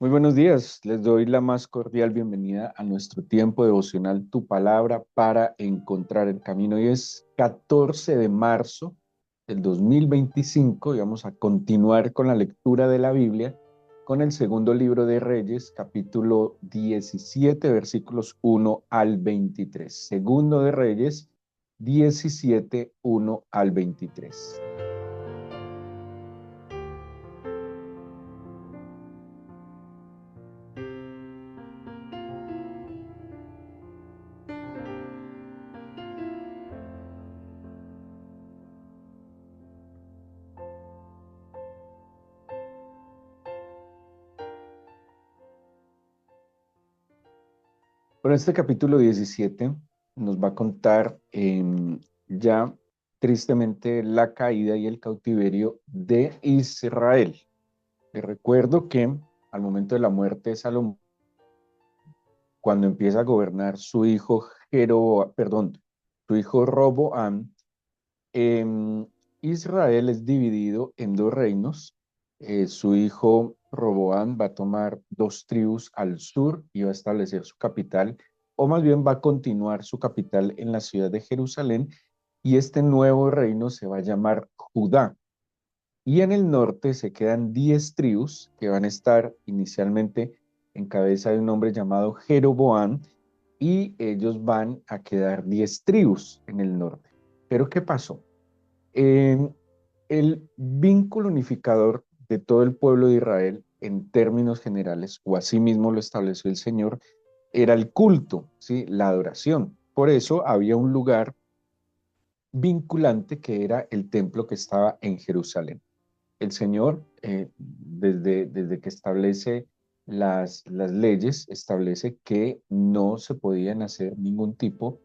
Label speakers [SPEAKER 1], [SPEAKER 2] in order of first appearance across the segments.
[SPEAKER 1] Muy buenos días, les doy la más cordial bienvenida a nuestro tiempo devocional Tu Palabra para encontrar el camino. Hoy es 14 de marzo del 2025 y vamos a continuar con la lectura de la Biblia con el segundo libro de Reyes, capítulo 17, versículos 1 al 23. Segundo de Reyes 17, 1 al 23. Bueno, este capítulo 17 nos va a contar ya tristemente la caída y el cautiverio de Israel. Les recuerdo que al momento de la muerte de Salomón, cuando empieza a gobernar su hijo su hijo Roboam, em, Israel es dividido en dos reinos. Su hijo Roboam va a tomar dos tribus al sur y va a establecer su capital, o más bien va a continuar su capital en la ciudad de Jerusalén, y este nuevo reino se va a llamar Judá. Y en el norte se quedan 10 tribus que van a estar inicialmente en cabeza de un hombre llamado Jeroboam, y ellos van a quedar 10 tribus en el norte. Pero ¿qué pasó? Eh, el vínculo unificador de todo el pueblo de Israel, en términos generales, o así mismo lo estableció el Señor, era el culto, ¿sí? La adoración. Por eso había un lugar vinculante que era el templo que estaba en Jerusalén. El Señor, desde que establece las leyes, establece que no se podían hacer ningún tipo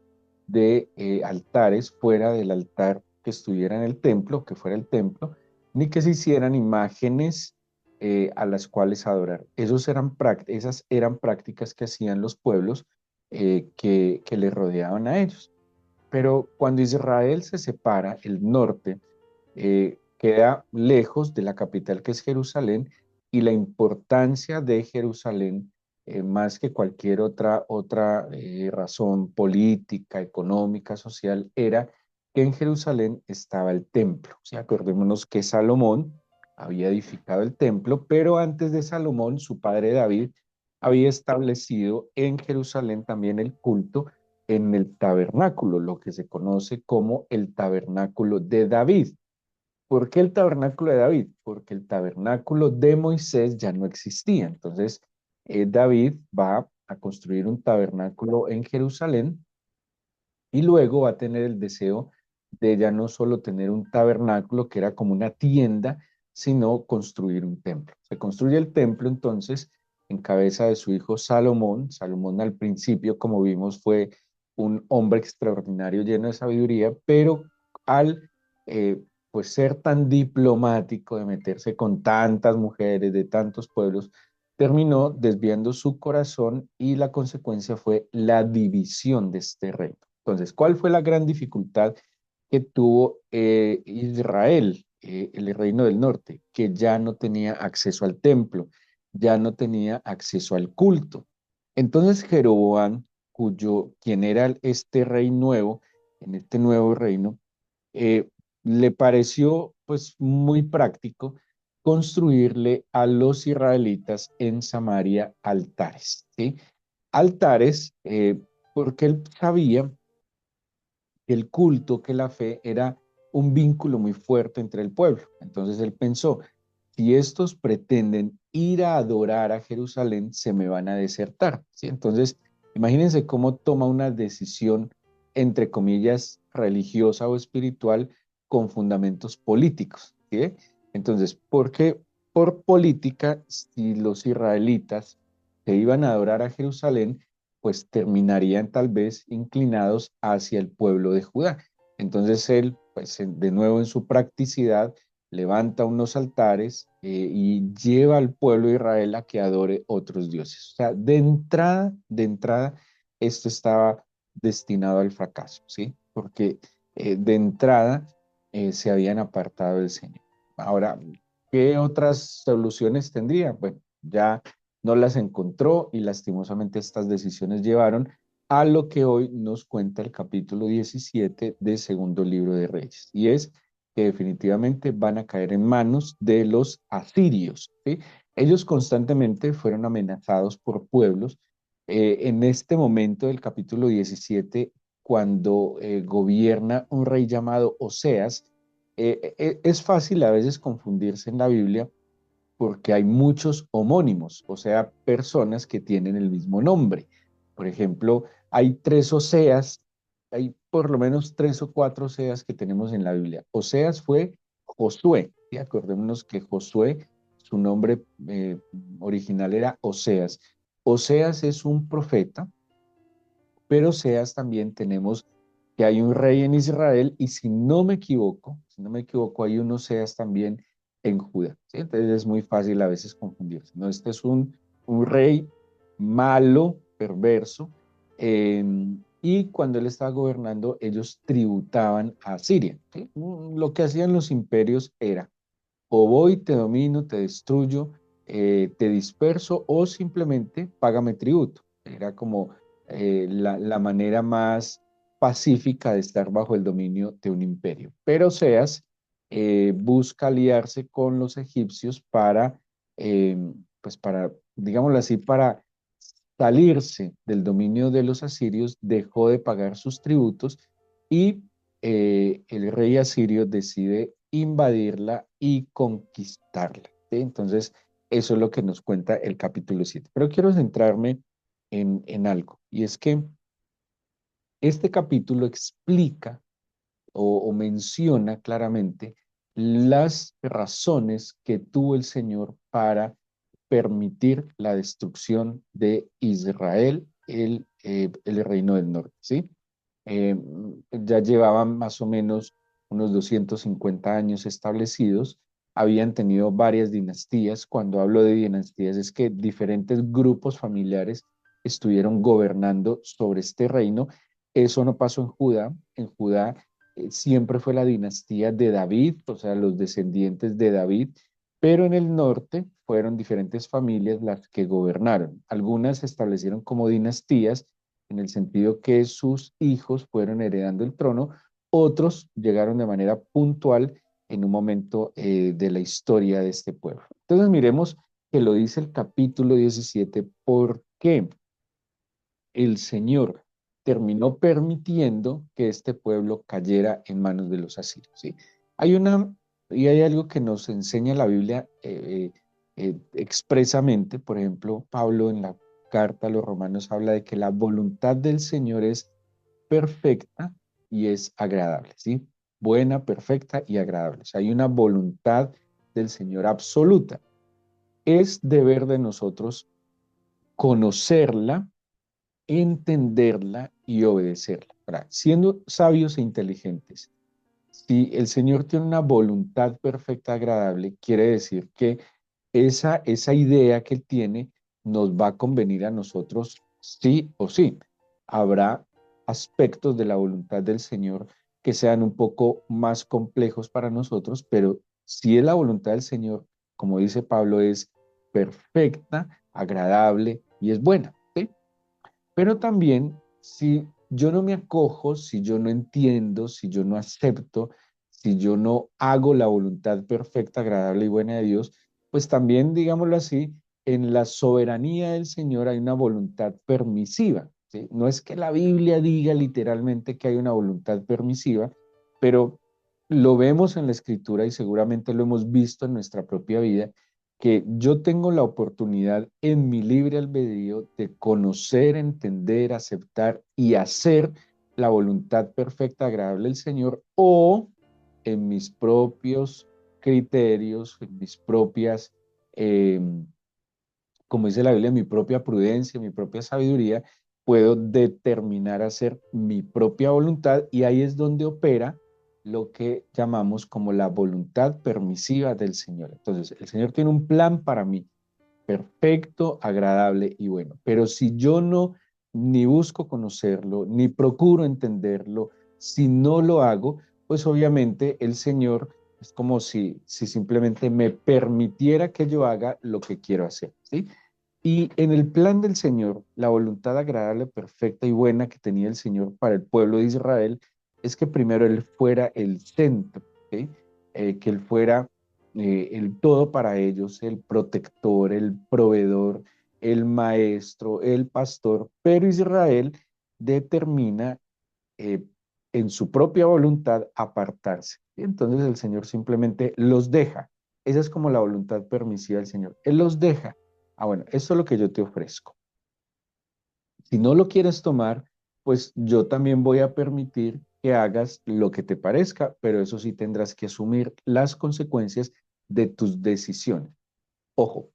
[SPEAKER 1] de altares fuera del altar que estuviera en el templo, que fuera el templo, ni que se hicieran imágenes a las cuales adorar. Esas eran prácticas que hacían los pueblos que les rodeaban a ellos. Pero cuando Israel se separa, el norte queda lejos de la capital, que es Jerusalén, y la importancia de Jerusalén, más que cualquier otra razón política, económica, social, era que en Jerusalén estaba el templo. O sea, acordémonos que Salomón había edificado el templo, pero antes de Salomón, su padre David había establecido en Jerusalén también el culto en el tabernáculo, lo que se conoce como el tabernáculo de David. ¿Por qué el tabernáculo de David? Porque el tabernáculo de Moisés ya no existía. Entonces, David va a construir un tabernáculo en Jerusalén, y luego va a tener el deseo de ya no solo tener un tabernáculo que era como una tienda, sino construir un templo. Se construye el templo entonces en cabeza de su hijo Salomón. Salomón al principio, como vimos, fue un hombre extraordinario lleno de sabiduría, pero al pues ser tan diplomático, de meterse con tantas mujeres de tantos pueblos, terminó desviando su corazón, y la consecuencia fue la división de este reino. Entonces, ¿cuál fue la gran dificultad que tuvo Israel, el reino del norte? Que ya no tenía acceso al templo, ya no tenía acceso al culto. Entonces Jeroboam, quien era este rey nuevo, en este nuevo reino, eh, le pareció pues muy práctico construirle a los israelitas en Samaria altares, ¿sí? Altares, porque él sabía que el culto, que la fe era un vínculo muy fuerte entre el pueblo. Entonces él pensó, si estos pretenden ir a adorar a Jerusalén, se me van a desertar, ¿sí? Entonces, imagínense cómo toma una decisión, entre comillas, religiosa o espiritual, con fundamentos políticos, ¿sí? Entonces, ¿por qué por política, si los israelitas se iban a adorar a Jerusalén, pues terminarían tal vez inclinados hacia el pueblo de Judá? Entonces él, pues de nuevo en su practicidad, levanta unos altares y lleva al pueblo de Israel a que adore otros dioses. O sea, de entrada, esto estaba destinado al fracaso, ¿sí? Porque de entrada se habían apartado del Señor. Ahora, ¿qué otras soluciones tendría? Bueno, ya no las encontró y lastimosamente estas decisiones llevaron a lo que hoy nos cuenta el capítulo 17 de Segundo Libro de Reyes, y es que definitivamente van a caer en manos de los asirios, ¿sí? Ellos constantemente fueron amenazados por pueblos. En este momento del capítulo 17, cuando gobierna un rey llamado Oseas, es fácil a veces confundirse en la Biblia porque hay muchos homónimos, o sea, personas que tienen el mismo nombre. Por ejemplo, hay tres Oseas, hay por lo menos tres o cuatro Oseas que tenemos en la Biblia. Oseas fue Josué, ¿sí? Acordémonos que Josué, su nombre original era Oseas. Oseas es un profeta, pero Oseas también tenemos que hay un rey en Israel y si no me equivoco, hay un Oseas también en Judá, ¿sí? Entonces es muy fácil a veces confundirse, ¿no? Este es un rey malo, perverso, eh, y cuando él estaba gobernando, ellos tributaban a Siria, ¿sí? Lo que hacían los imperios era, o voy, te domino, te destruyo, te disperso, o simplemente págame tributo. Era como la manera más pacífica de estar bajo el dominio de un imperio. Pero Oseas busca aliarse con los egipcios eh, pues para, digámoslo así, para salirse del dominio de los asirios, dejó de pagar sus tributos y el rey asirio decide invadirla y conquistarla, ¿sí? Entonces, eso es lo que nos cuenta el capítulo 7. Pero quiero centrarme en algo, y es que este capítulo explica o menciona claramente las razones que tuvo el Señor para permitir la destrucción de Israel, el reino del norte, ¿sí? Ya llevaban más o menos unos 250 años establecidos, habían tenido varias dinastías. Cuando hablo de dinastías es que diferentes grupos familiares estuvieron gobernando sobre este reino. Eso no pasó en Judá. En Judá siempre fue la dinastía de David, o sea, los descendientes de David, pero en el norte fueron diferentes familias las que gobernaron. Algunas se establecieron como dinastías en el sentido que sus hijos fueron heredando el trono, otros llegaron de manera puntual en un momento de la historia de este pueblo. Entonces miremos que lo dice el capítulo 17, ¿por qué el Señor terminó permitiendo que este pueblo cayera en manos de los asirios? ¿Sí? Hay una, y hay algo que nos enseña la Biblia expresamente. Por ejemplo, Pablo en la carta a los romanos habla de que la voluntad del Señor es perfecta y es agradable, ¿sí? Buena, perfecta y agradable. O sea, hay una voluntad del Señor absoluta. Es deber de nosotros conocerla, entenderla y obedecerla. Ahora, siendo sabios e inteligentes, si el Señor tiene una voluntad perfecta, agradable, quiere decir que esa idea que Él tiene nos va a convenir a nosotros sí o sí. Habrá aspectos de la voluntad del Señor que sean un poco más complejos para nosotros, pero si es la voluntad del Señor, como dice Pablo, es perfecta, agradable y es buena, ¿sí? Pero también, si yo no me acojo, si yo no entiendo, si yo no acepto, si yo no hago la voluntad perfecta, agradable y buena de Dios, pues también, digámoslo así, en la soberanía del Señor hay una voluntad permisiva, ¿sí? No es que la Biblia diga literalmente que hay una voluntad permisiva, pero lo vemos en la Escritura y seguramente lo hemos visto en nuestra propia vida, que yo tengo la oportunidad en mi libre albedrío de conocer, entender, aceptar y hacer la voluntad perfecta, agradable del Señor, o en mis propios criterios, en mis propias, eh, como dice la Biblia, en mi propia prudencia, mi propia sabiduría, puedo determinar hacer mi propia voluntad, y ahí es donde opera lo que llamamos como la voluntad permisiva del Señor. Entonces, el Señor tiene un plan para mí, perfecto, agradable y bueno. Pero si yo no ni busco conocerlo, ni procuro entenderlo, si no lo hago, pues obviamente el Señor es como si simplemente me permitiera que yo haga lo que quiero hacer, ¿sí? Y en el plan del Señor, la voluntad agradable, perfecta y buena que tenía el Señor para el pueblo de Israel es que primero Él fuera el centro, ¿sí? Que Él fuera el todo para ellos, el protector, el proveedor, el maestro, el pastor, pero Israel determina eh, en su propia voluntad apartarse. Y entonces el Señor simplemente los deja. Esa es como la voluntad permisiva del Señor. Él los deja. Ah, bueno, esto es lo que yo te ofrezco. Si no lo quieres tomar, pues yo también voy a permitir que hagas lo que te parezca, pero eso sí tendrás que asumir las consecuencias de tus decisiones. Ojo,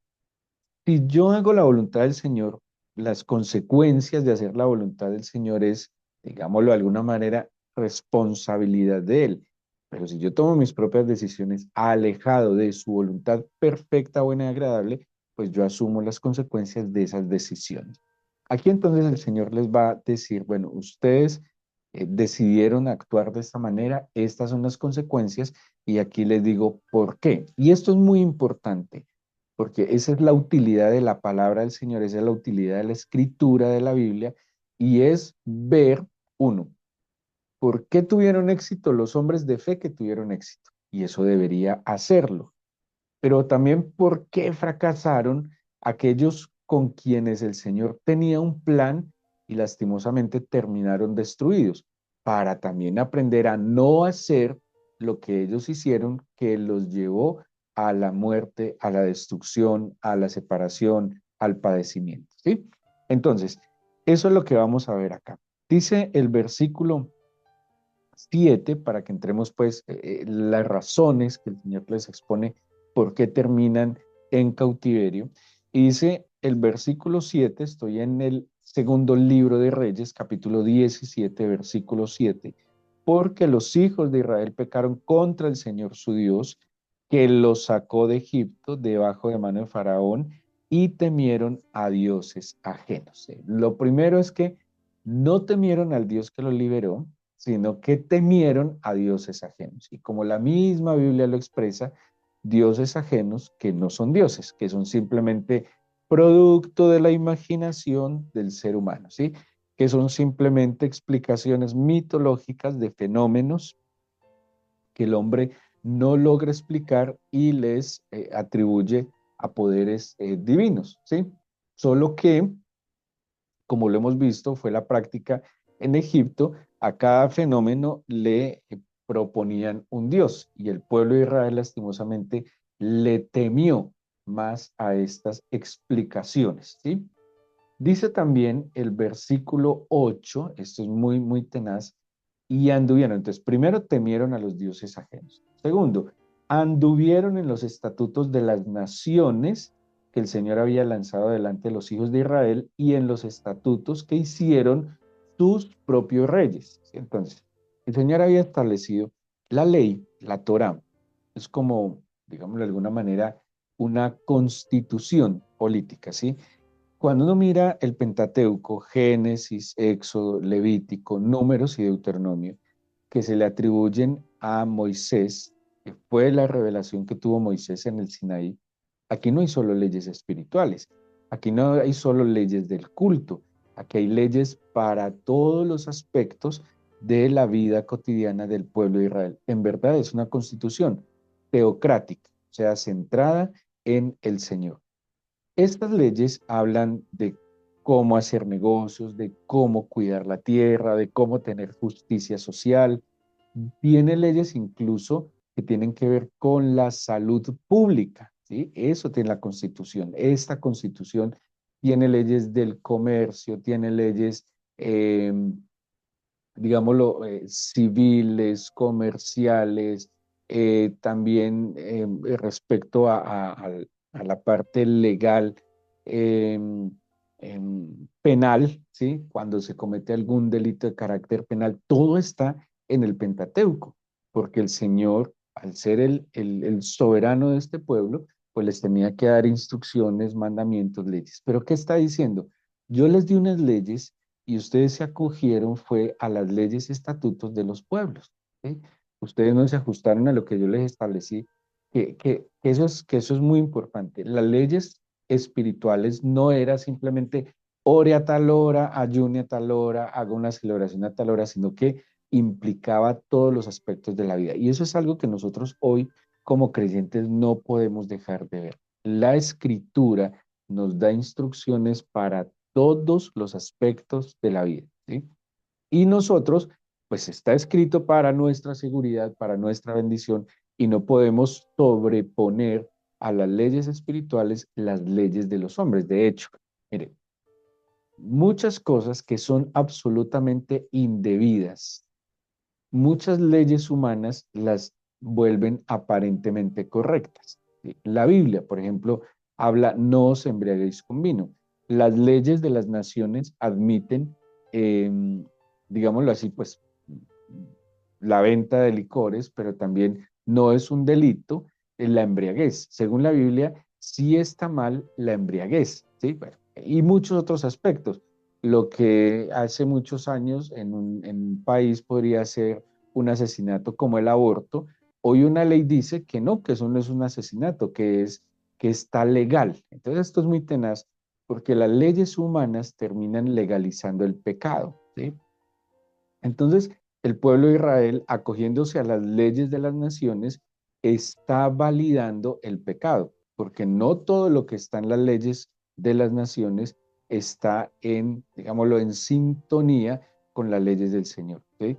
[SPEAKER 1] si yo hago la voluntad del Señor, las consecuencias de hacer la voluntad del Señor es, digámoslo de alguna manera, responsabilidad de Él. Pero si yo tomo mis propias decisiones alejado de su voluntad perfecta, buena y agradable, pues yo asumo las consecuencias de esas decisiones. Aquí entonces el Señor les va a decir, bueno, ustedes decidieron actuar de esta manera, estas son las consecuencias y aquí les digo por qué. Y esto es muy importante porque esa es la utilidad de la palabra del Señor, esa es la utilidad de la escritura de la Biblia, y es ver, uno, por qué tuvieron éxito los hombres de fe que tuvieron éxito, y eso debería hacerlo, pero también por qué fracasaron aquellos con quienes el Señor tenía un plan y lastimosamente terminaron destruidos, para también aprender a no hacer lo que ellos hicieron que los llevó a la muerte, a la destrucción, a la separación, al padecimiento, ¿sí? Entonces, eso es lo que vamos a ver acá. Dice el versículo 7 para que entremos pues las razones que el Señor les expone por qué terminan en cautiverio. Y dice el versículo 7, estoy en el segundo libro de Reyes, capítulo 17, versículo 7, porque los hijos de Israel pecaron contra el Señor su Dios, que los sacó de Egipto debajo de mano de Faraón y temieron a dioses ajenos. Lo primero es que no temieron al Dios que los liberó, sino que temieron a dioses ajenos. Y como la misma Biblia lo expresa, dioses ajenos que no son dioses, que son simplemente producto de la imaginación del ser humano, ¿sí? Que son simplemente explicaciones mitológicas de fenómenos que el hombre no logra explicar y les atribuye a poderes divinos, ¿sí? Solo que como lo hemos visto, fue la práctica en Egipto, a cada fenómeno le proponían un dios y el pueblo de Israel lastimosamente le temió más a estas explicaciones, ¿sí? Dice también el versículo 8, esto es muy, muy tenaz, y anduvieron. Entonces, primero temieron a los dioses ajenos. Segundo, anduvieron en los estatutos de las naciones que el Señor había lanzado delante de los hijos de Israel y en los estatutos que hicieron sus propios reyes. ¿Sí? Entonces, el Señor había establecido la ley, la Torá. Es como, digámoslo de alguna manera, una constitución política, ¿sí? Cuando uno mira el Pentateuco, Génesis, Éxodo, Levítico, Números y Deuteronomio, que se le atribuyen a Moisés, que fue la revelación que tuvo Moisés en el Sinaí, aquí no hay solo leyes espirituales, aquí no hay solo leyes del culto, aquí hay leyes para todos los aspectos de la vida cotidiana del pueblo de Israel. En verdad es una constitución teocrática, o sea, centrada en el Señor. Estas leyes hablan de cómo hacer negocios, de cómo cuidar la tierra, de cómo tener justicia social. Tiene leyes incluso que tienen que ver con la salud pública, ¿sí? Eso tiene la Constitución. Esta Constitución tiene leyes del comercio, tiene leyes, digámoslo, civiles, comerciales, también respecto a la parte legal, eh, penal, ¿sí? Cuando se comete algún delito de carácter penal, todo está en el Pentateuco, porque el Señor, al ser el soberano de este pueblo, pues les tenía que dar instrucciones, mandamientos, leyes. Pero ¿qué está diciendo? Yo les di unas leyes y ustedes se acogieron fue a las leyes y estatutos de los pueblos, ¿sí? Ustedes no se ajustaron a lo que yo les establecí, que eso es muy importante. Las leyes espirituales no era simplemente ore a tal hora, ayune a tal hora, haga una celebración a tal hora, sino que implicaba todos los aspectos de la vida. Y eso es algo que nosotros hoy como creyentes no podemos dejar de ver. La escritura nos da instrucciones para todos los aspectos de la vida, ¿sí? Y nosotros, pues está escrito para nuestra seguridad, para nuestra bendición, y no podemos sobreponer a las leyes espirituales las leyes de los hombres. De hecho, mire, muchas cosas que son absolutamente indebidas, muchas leyes humanas las vuelven aparentemente correctas. ¿Sí? La Biblia, por ejemplo, habla no os embriaguéis con vino. Las leyes de las naciones admiten, eh, digámoslo así, pues la venta de licores, pero también no es un delito la embriaguez. Según la Biblia, sí está mal la embriaguez, ¿sí? Bueno, y muchos otros aspectos. Lo que hace muchos años en un país podría ser un asesinato como el aborto, hoy una ley dice que no, que eso no es un asesinato, que está legal. Entonces esto es muy tenaz porque las leyes humanas terminan legalizando el pecado, ¿sí? Entonces, el pueblo de Israel, acogiéndose a las leyes de las naciones, está validando el pecado, porque no todo lo que está en las leyes de las naciones está en, digámoslo, en sintonía con las leyes del Señor. ¿Sí?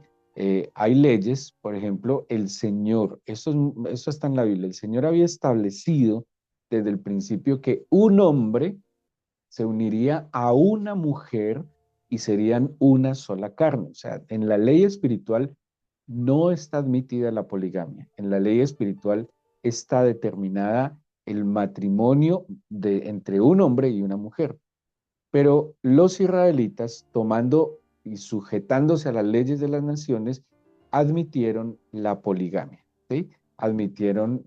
[SPEAKER 1] Hay leyes, por ejemplo, el Señor, eso está en la Biblia, el Señor había establecido desde el principio que un hombre se uniría a una mujer y serían una sola carne. O sea, en la ley espiritual no está admitida la poligamia. En la ley espiritual está determinada el matrimonio entre un hombre y una mujer. Pero los israelitas, tomando y sujetándose a las leyes de las naciones, admitieron la poligamia, ¿sí? Admitieron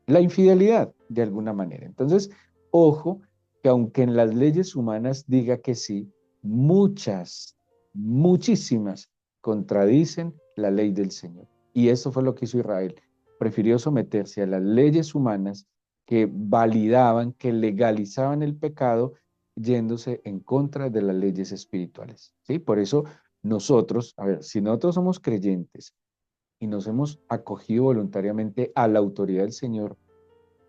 [SPEAKER 1] la infidelidad de alguna manera. Entonces, ojo, que aunque en las leyes humanas diga que sí, muchas, muchísimas contradicen la ley del Señor. Y eso fue lo que hizo Israel. Prefirió someterse a las leyes humanas que validaban, que legalizaban el pecado, yéndose en contra de las leyes espirituales, ¿sí? Por eso nosotros, a ver, si nosotros somos creyentes y nos hemos acogido voluntariamente a la autoridad del Señor,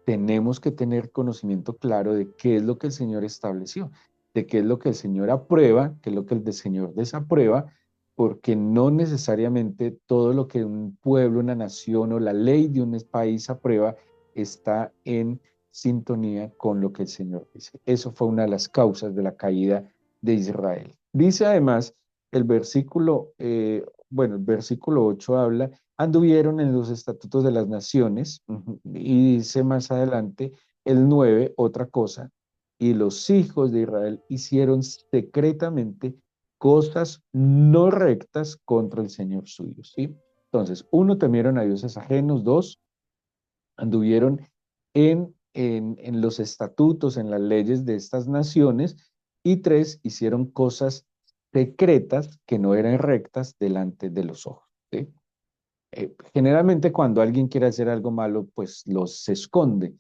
[SPEAKER 1] tenemos que tener conocimiento claro de qué es lo que el Señor estableció, de qué es lo que el Señor aprueba, qué es lo que el Señor desaprueba, porque no necesariamente todo lo que un pueblo, una nación o la ley de un país aprueba está en sintonía con lo que el Señor dice. Eso fue una de las causas de la caída de Israel. Dice además el versículo, el versículo 8 habla anduvieron en los estatutos de las naciones, y dice más adelante, el 9 otra cosa, y los hijos de Israel hicieron secretamente cosas no rectas contra el Señor suyo, ¿sí? Entonces, uno, temieron a dioses ajenos, dos, anduvieron en los estatutos, en las leyes de estas naciones, y tres, hicieron cosas secretas que no eran rectas delante de los ojos, ¿sí? Generalmente cuando alguien quiere hacer algo malo, pues los se esconde,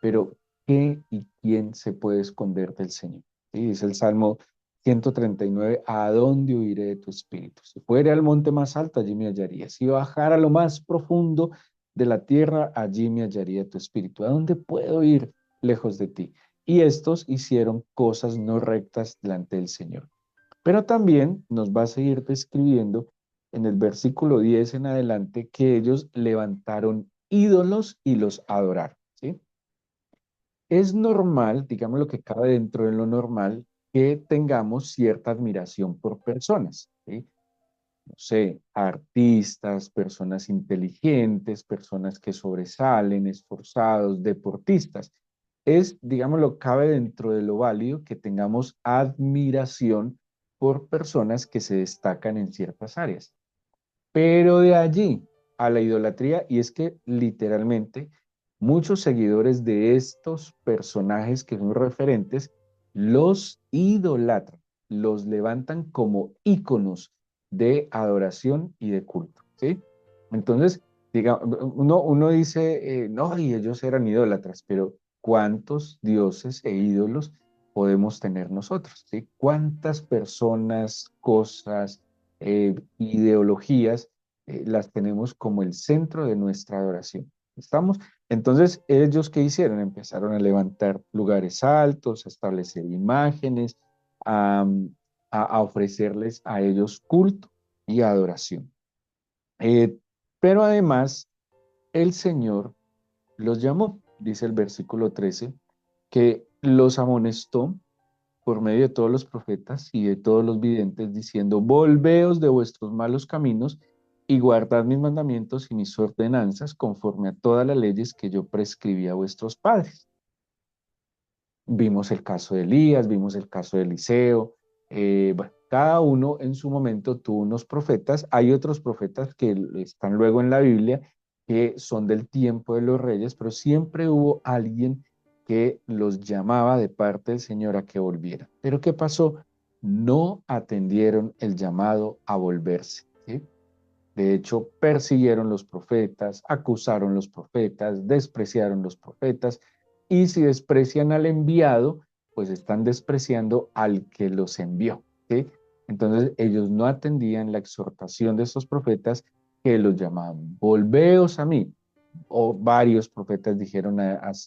[SPEAKER 1] pero ¿qué y quién se puede esconder del Señor? ¿Sí? Dice el Salmo 139, ¿a dónde huiré de tu espíritu? Si fuere al monte más alto, allí me hallaría. Si bajara a lo más profundo de la tierra, allí me hallaría tu espíritu. ¿A dónde puedo ir lejos de ti? Y estos hicieron cosas no rectas delante del Señor. Pero también nos va a seguir describiendo en el versículo 10 en adelante que ellos levantaron ídolos y los adoraron, ¿sí? Es normal, digamos lo que cabe dentro de lo normal, que tengamos cierta admiración por personas, ¿sí? No sé, artistas, personas inteligentes, personas que sobresalen, esforzados, deportistas. Es, digámoslo, cabe dentro de lo válido que tengamos admiración por personas que se destacan en ciertas áreas. Pero de allí a la idolatría, y es que literalmente muchos seguidores de estos personajes que son referentes los idolatran, los levantan como íconos de adoración y de culto, ¿sí? Entonces, uno dice, no, y ellos eran idólatras, pero cuántos dioses e ídolos podemos tener nosotros, ¿sí? Cuántas personas, cosas, ideologías las tenemos como el centro de nuestra adoración. ¿Estamos? Entonces, ellos ¿qué hicieron? Empezaron a levantar lugares altos, a establecer imágenes, a, a ofrecerles a ellos culto y adoración. Eh, pero además, el Señor los llamó, dice el versículo 13, que los amonestó por medio de todos los profetas y de todos los videntes, diciendo, volveos de vuestros malos caminos y guardad mis mandamientos y mis ordenanzas conforme a todas las leyes que yo prescribí a vuestros padres. Vimos el caso de Elías, vimos el caso de Eliseo, bueno, cada uno en su momento tuvo unos profetas, hay otros profetas que están luego en la Biblia que son del tiempo de los reyes, pero siempre hubo alguien que los llamaba de parte del Señor a que volvieran. Pero ¿qué pasó? No atendieron el llamado a volverse, ¿sí? De hecho, persiguieron los profetas, acusaron los profetas, despreciaron los profetas, y si desprecian al enviado, pues están despreciando al que los envió, ¿sí? Entonces, ellos no atendían la exhortación de estos profetas que los llamaban, volveos a mí. O varios profetas dijeron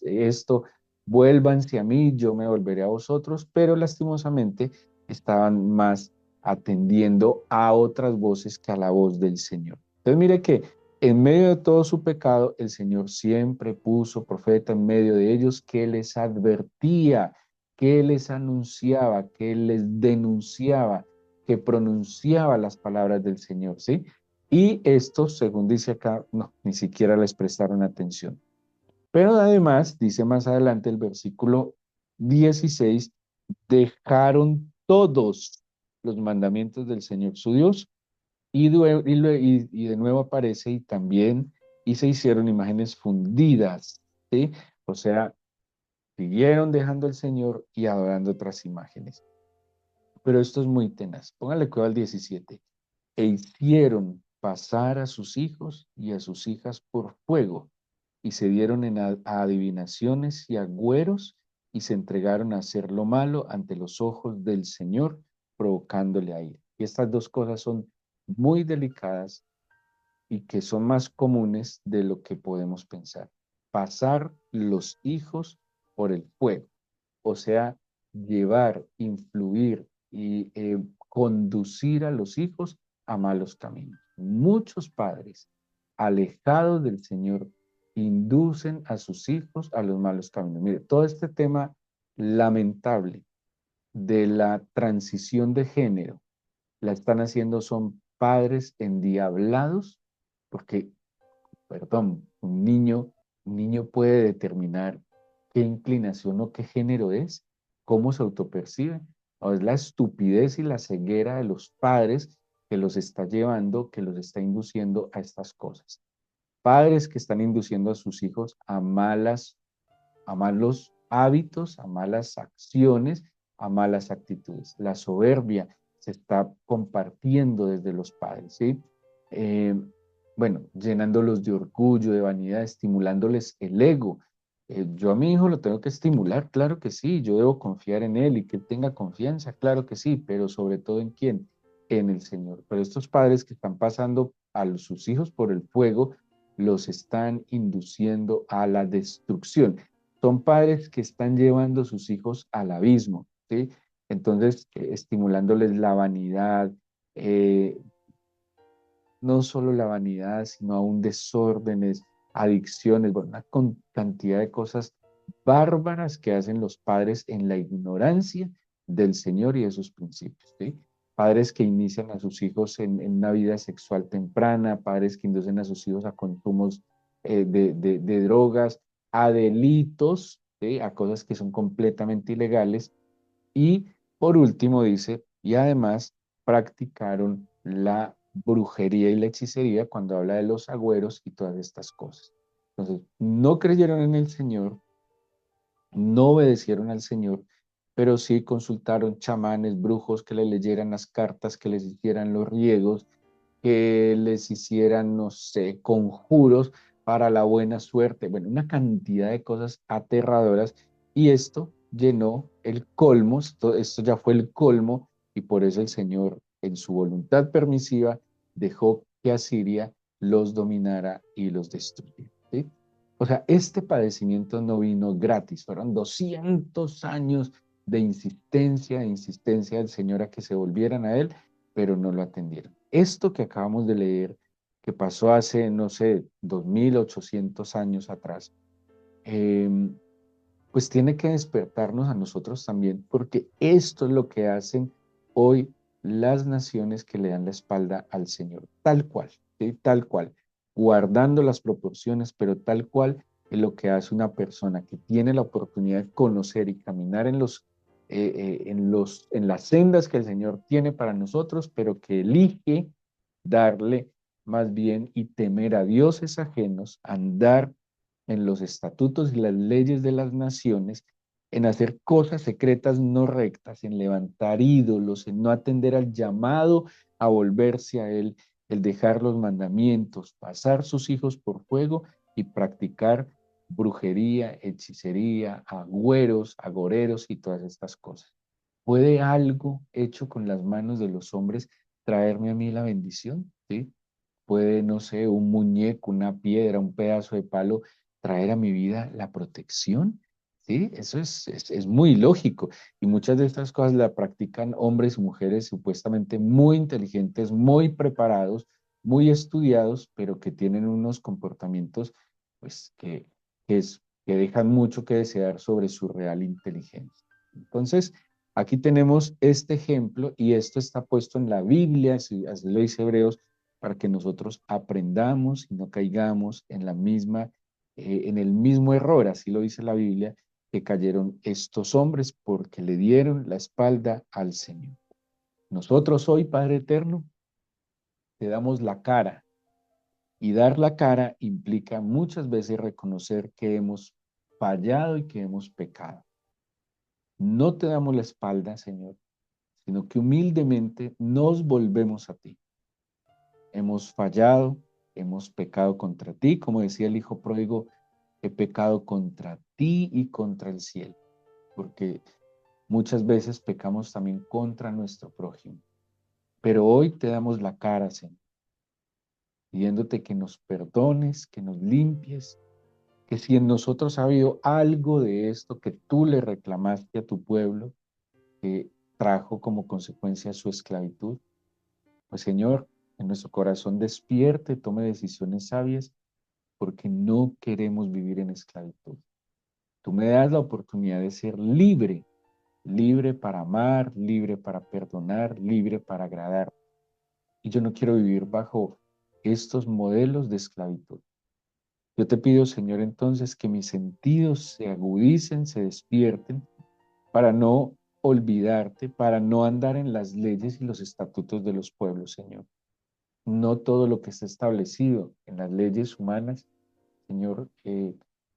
[SPEAKER 1] esto, vuélvanse a mí, yo me volveré a vosotros, pero lastimosamente estaban más atendiendo a otras voces que a la voz del Señor. Entonces mire que en medio de todo su pecado, el Señor siempre puso profeta en medio de ellos que les advertía, que les anunciaba, que les denunciaba, que pronunciaba las palabras del Señor, ¿sí? Y estos, según dice acá, no, ni siquiera les prestaron atención. Pero además, dice más adelante el versículo 16, dejaron todos los mandamientos del Señor su Dios y de nuevo aparece y también y se hicieron imágenes fundidas, ¿sí? O sea, siguieron dejando al Señor y adorando otras imágenes. Pero esto es muy tenaz. Póngale cuidado al 17. E hicieron pasar a sus hijos y a sus hijas por fuego y se dieron a adivinaciones y agüeros y se entregaron a hacer lo malo ante los ojos del Señor, provocándole a ir. Y estas dos cosas son muy delicadas y que son más comunes de lo que podemos pensar. Pasar los hijos por el fuego, o sea, llevar, influir y conducir a los hijos a malos caminos. Muchos padres alejados del Señor inducen a sus hijos a los malos caminos. Mire, todo este tema lamentable de la transición de género la están haciendo son padres endiablados, porque, perdón, un niño puede determinar qué inclinación o qué género es, cómo se autopercibe. O es la estupidez y la ceguera de los padres que los está llevando, que los está induciendo a estas cosas. Padres que están induciendo a sus hijos a malos hábitos, a malas acciones, a malas actitudes. La soberbia se está compartiendo desde los padres, ¿sí? Eh, bueno, llenándolos de orgullo, de vanidad, estimulándoles el ego. Yo a mi hijo lo tengo que estimular, claro que sí, yo debo confiar en él y que él tenga confianza, claro que sí, pero sobre todo ¿en quién? En el Señor. Pero estos padres que están pasando a sus hijos por el fuego, los están induciendo a la destrucción. Son padres que están llevando a sus hijos al abismo, ¿sí? Entonces, estimulándoles la vanidad, eh, no solo la vanidad, sino aún desórdenes, adicciones, bueno, una cantidad de cosas bárbaras que hacen los padres en la ignorancia del Señor y de sus principios, ¿sí? Padres que inician a sus hijos en una vida sexual temprana, padres que inducen a sus hijos a consumos de drogas, a delitos, ¿sí? A cosas que son completamente ilegales. Y por último dice, y además practicaron la brujería y la hechicería cuando habla de los agüeros y todas estas cosas. Entonces, no creyeron en el Señor, no obedecieron al Señor, pero sí consultaron chamanes, brujos que le leyeran las cartas, que les hicieran los riegos, que les hicieran, no sé, conjuros para la buena suerte, bueno, una cantidad de cosas aterradoras, y esto llenó el colmo, esto ya fue el colmo, y por eso el Señor, en su voluntad permisiva, dejó que Asiria los dominara y los destruyera, ¿sí? O sea, este padecimiento no vino gratis, fueron 200 años de insistencia del Señor a que se volvieran a Él, pero no lo atendieron. Esto que acabamos de leer, que pasó hace, no sé, 2800 años atrás, eh, pues tiene que despertarnos a nosotros también, porque esto es lo que hacen hoy las naciones que le dan la espalda al Señor, tal cual, ¿sí? Tal cual, guardando las proporciones, pero tal cual es lo que hace una persona que tiene la oportunidad de conocer y caminar en las sendas que el Señor tiene para nosotros, pero que elige darle más bien y temer a dioses ajenos, andar en los estatutos y las leyes de las naciones, en hacer cosas secretas no rectas, en levantar ídolos, en no atender al llamado a volverse a Él, el dejar los mandamientos, pasar sus hijos por fuego y practicar brujería, hechicería, agüeros, agoreros y todas estas cosas. ¿Puede algo hecho con las manos de los hombres traerme a mí la bendición? ¿Sí? Puede, no sé, un muñeco, una piedra, un pedazo de palo traer a mi vida la protección, ¿sí? Eso es muy lógico. Y muchas de estas cosas la practican hombres y mujeres supuestamente muy inteligentes, muy preparados, muy estudiados, pero que tienen unos comportamientos, pues, que dejan mucho que desear sobre su real inteligencia. Entonces, aquí tenemos este ejemplo y esto está puesto en la Biblia, así lo dice Hebreos, para que nosotros aprendamos y no caigamos en en el mismo error, así lo dice la Biblia, que cayeron estos hombres porque le dieron la espalda al Señor. Nosotros hoy, Padre Eterno, te damos la cara, y dar la cara implica muchas veces reconocer que hemos fallado y que hemos pecado. No te damos la espalda, Señor, sino que humildemente nos volvemos a ti. Hemos fallado, hemos pecado contra ti, como decía el hijo pródigo, he pecado contra ti y contra el cielo, porque muchas veces pecamos también contra nuestro prójimo. Pero hoy te damos la cara, Señor, pidiéndote que nos perdones, que nos limpies, que si en nosotros ha habido algo de esto que tú le reclamaste a tu pueblo, que trajo como consecuencia su esclavitud, pues Señor, en nuestro corazón despierte, tome decisiones sabias porque no queremos vivir en esclavitud. Tú me das la oportunidad de ser libre, libre para amar, libre para perdonar, libre para agradar. Y yo no quiero vivir bajo estos modelos de esclavitud. Yo te pido, Señor, entonces que mis sentidos se agudicen, se despierten, para no olvidarte, para no andar en las leyes y los estatutos de los pueblos, Señor. No todo lo que está establecido en las leyes humanas, Señor,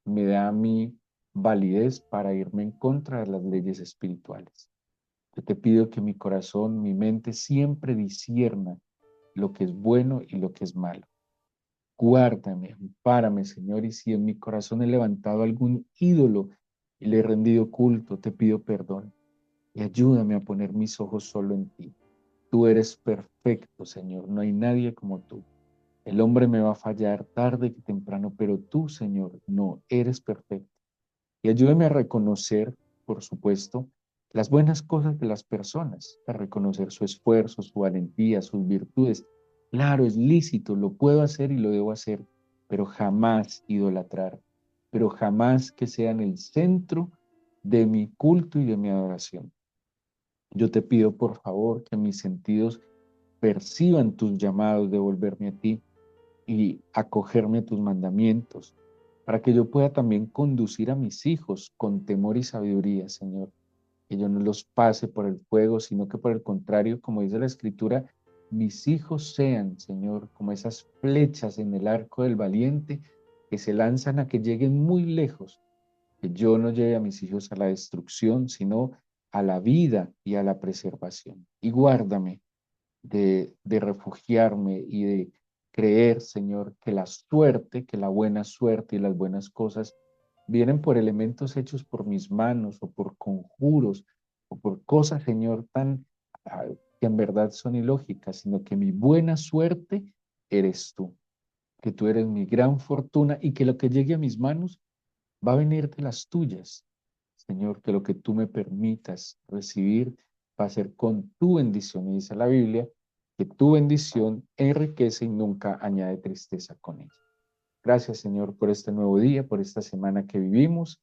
[SPEAKER 1] me da a mí validez para irme en contra de las leyes espirituales. Yo te pido que mi corazón, mi mente siempre discierna lo que es bueno y lo que es malo. Guárdame, ampárame, Señor, y si en mi corazón he levantado algún ídolo y le he rendido culto, te pido perdón y ayúdame a poner mis ojos solo en ti. Tú eres perfecto, Señor, no hay nadie como tú. El hombre me va a fallar tarde que temprano, pero tú, Señor, no, eres perfecto. Y ayúdame a reconocer, por supuesto, las buenas cosas de las personas, a reconocer su esfuerzo, su valentía, sus virtudes. Claro, es lícito, lo puedo hacer y lo debo hacer, pero jamás idolatrar, pero jamás que sean el centro de mi culto y de mi adoración. Yo te pido, por favor, que mis sentidos perciban tus llamados de volverme a ti y acogerme a tus mandamientos, para que yo pueda también conducir a mis hijos con temor y sabiduría, Señor. Que yo no los pase por el fuego, sino que por el contrario, como dice la Escritura, mis hijos sean, Señor, como esas flechas en el arco del valiente que se lanzan a que lleguen muy lejos, que yo no lleve a mis hijos a la destrucción, sino a la vida y a la preservación. Y guárdame de refugiarme y de creer, Señor, que la suerte, que la buena suerte y las buenas cosas vienen por elementos hechos por mis manos o por conjuros o por cosas, Señor, tan que en verdad son ilógicas, sino que mi buena suerte eres tú, que tú eres mi gran fortuna y que lo que llegue a mis manos va a venir de las tuyas. Señor, que lo que tú me permitas recibir va a ser con tu bendición. Y dice la Biblia que tu bendición enriquece y nunca añade tristeza con ella. Gracias, Señor, por este nuevo día, por esta semana que vivimos.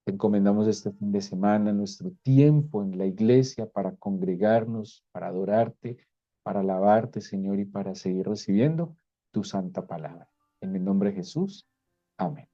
[SPEAKER 1] Te encomendamos este fin de semana, nuestro tiempo en la iglesia para congregarnos, para adorarte, para alabarte, Señor, y para seguir recibiendo tu santa palabra. En el nombre de Jesús. Amén.